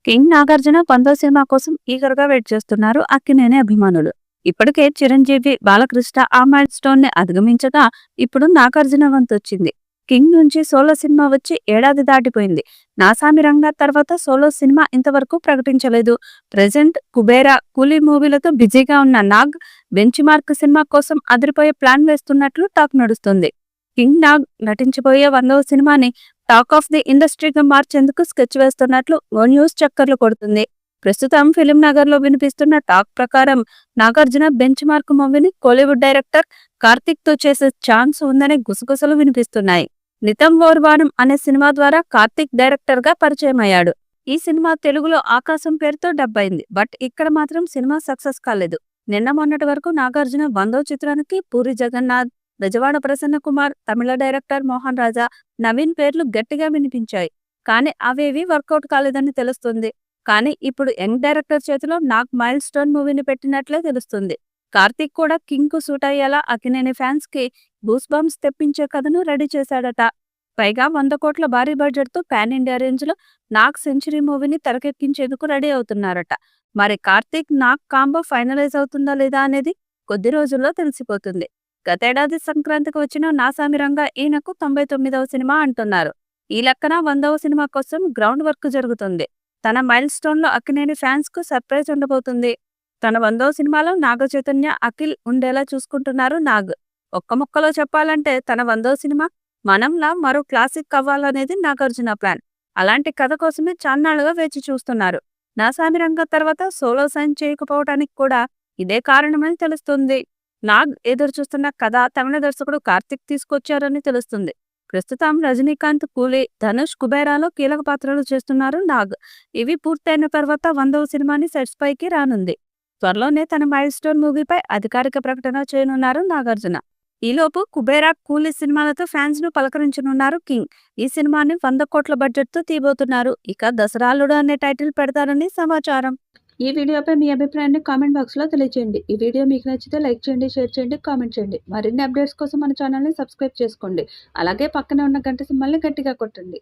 King Nagarjuna 100వ cinema కోసం ఈగర్‌గా wait చేస్తున్నారు అక్కినేని అభిమానులు. ఇప్పటికే చిరంజీవి, బాలకృష్ణ ఆ మైల్ స్టోన్‌ని అధిగమించగా ఇప్పుడు నాగార్జున వంతొచ్చింది. కింగ్ నుంచి సోలో సినిమా వచ్చి ఏడాది దాటిపోయింది. నాసామి రంగా తర్వాత సోలో సినిమా ఇంతవరకు ప్రకటించలేదు. ప్రెజెంట్ కుబేరా, కూలీ మూవీలతో బిజీగా ఉన్న నాగ్ బెంచ్ మార్క్ సినిమా కోసం అదిరిపోయే ప్లాన్ వేస్తున్నట్లు టాక్ నడుస్తుంది. కింగ్ నాగ్ నటించబోయే 100వ సినిమాని టాక్ ఆఫ్ ది ఇండస్ట్రీగా మార్చేందుకు స్కెచ్ వేస్తున్నట్లు ఓ న్యూస్ చక్కర్లు కొడుతుంది. ప్రస్తుతం ఫిలిం నగర్ లో వినిపిస్తున్న టాక్ ప్రకారం నాగార్జున బెంచ్ మార్క్ మూవీని కోలీవుడ్ డైరెక్టర్ కార్తిక్ తో చేసే ఛాన్స్ ఉందనే గుసగుసలు వినిపిస్తున్నాయి. నితం ఓర్ వారం అనే సినిమా ద్వారా కార్తిక్ డైరెక్టర్ గా పరిచయం అయ్యాడు. ఈ సినిమా తెలుగులో ఆకాశం పేరుతో డబ్ అయింది. బట్ ఇక్కడ మాత్రం సినిమా సక్సెస్ కాలేదు. నిన్న మొన్నటి వరకు నాగార్జున 100వ చిత్రానికి పూరి జగన్నాథ్, బెజవాడ ప్రసన్న కుమార్, తమిళ డైరెక్టర్ మోహన్ రాజా, నవీన్ పేర్లు గట్టిగా వినిపించాయి. కానీ అవేవి వర్కౌట్ కాలేదని తెలుస్తుంది. కానీ ఇప్పుడు యంగ్ డైరెక్టర్ చేతిలో నాగ్ మైల్ స్టోన్ మూవీని పెట్టినట్లే తెలుస్తుంది. కార్తీక్ కూడా కింగ్ కు సూట్ అయ్యేలా అక్కినేని ఫ్యాన్స్ కి బూస్ బంప్స్ తెప్పించే కథను రెడీ చేశాడట. పైగా 100 కోట్ల భారీ బడ్జెట్ తో పాన్ ఇండియా రేంజ్ లో నాగ్ సెంచరీ మూవీని తెరకెక్కించేందుకు రెడీ అవుతున్నారట. మరి కార్తీక్ నాగ్ కాంబో ఫైనలైజ్ అవుతుందా లేదా అనేది కొద్ది రోజుల్లో తెలిసిపోతుంది. గతేడాది సంక్రాంతికి వచ్చిన నాసామి రంగా ఈయనకు 99వ సినిమా అంటున్నారు. ఈ లెక్కన 100వ సినిమా కోసం గ్రౌండ్ వర్క్ జరుగుతుంది. తన మైల్ స్టోన్ లో అక్కినేని ఫ్యాన్స్ కు సర్ప్రైజ్ ఉండబోతుంది. తన 100వ సినిమాలో నాగ చైతన్య, అఖిల్ ఉండేలా చూసుకుంటున్నారు నాగ్. ఒక్క ముక్కలో చెప్పాలంటే తన 100వ సినిమా మనంలా మరో క్లాసిక్ అవ్వాలనేది నాగార్జున ప్లాన్. అలాంటి కథ కోసమే చాన్నాళ్లుగా వేచి చూస్తున్నారు. నాసామి రంగా తర్వాత సోలో సైన్ చేయకపోవటానికి కూడా ఇదే కారణమని తెలుస్తుంది. నాగ్ ఎదురు చూస్తున్న కథ తమిళ దర్శకుడు కార్తిక్ తీసుకొచ్చారని తెలుస్తుంది. ప్రస్తుతం రజనీకాంత్, కూలీ, ధనుష్, కుబేరాలో కీలక పాత్రలు చేస్తున్నారు నాగ్. ఇవి పూర్తయిన తర్వాత 100వ సినిమాని సెట్స్ పైకి రానుంది. త్వరలోనే తన మైల్ స్టోన్ మూవీపై అధికారిక ప్రకటన చేయనున్నారు నాగార్జున. ఈలోపు కుబేరా, కూలీ సినిమాలతో ఫ్యాన్స్ ను పలకరించనున్నారు కింగ్. ఈ సినిమాని 100 కోట్ల బడ్జెట్ తో తీయబోతున్నారు. ఇక దసరాలుడు అనే టైటిల్ పెడతారని సమాచారం. ఈ వీడియోపై మీ అభిప్రాయాన్ని కామెంట్ బాక్స్లో తెలియజేయండి. ఈ వీడియో మీకు నచ్చితే లైక్ చేయండి, షేర్ చేయండి, కామెంట్ చేయండి. మరిన్ని అప్డేట్స్ కోసం మన ఛానల్ని సబ్స్క్రైబ్ చేసుకోండి. అలాగే పక్కనే ఉన్న గంట సింబల్ని గట్టిగా కొట్టండి.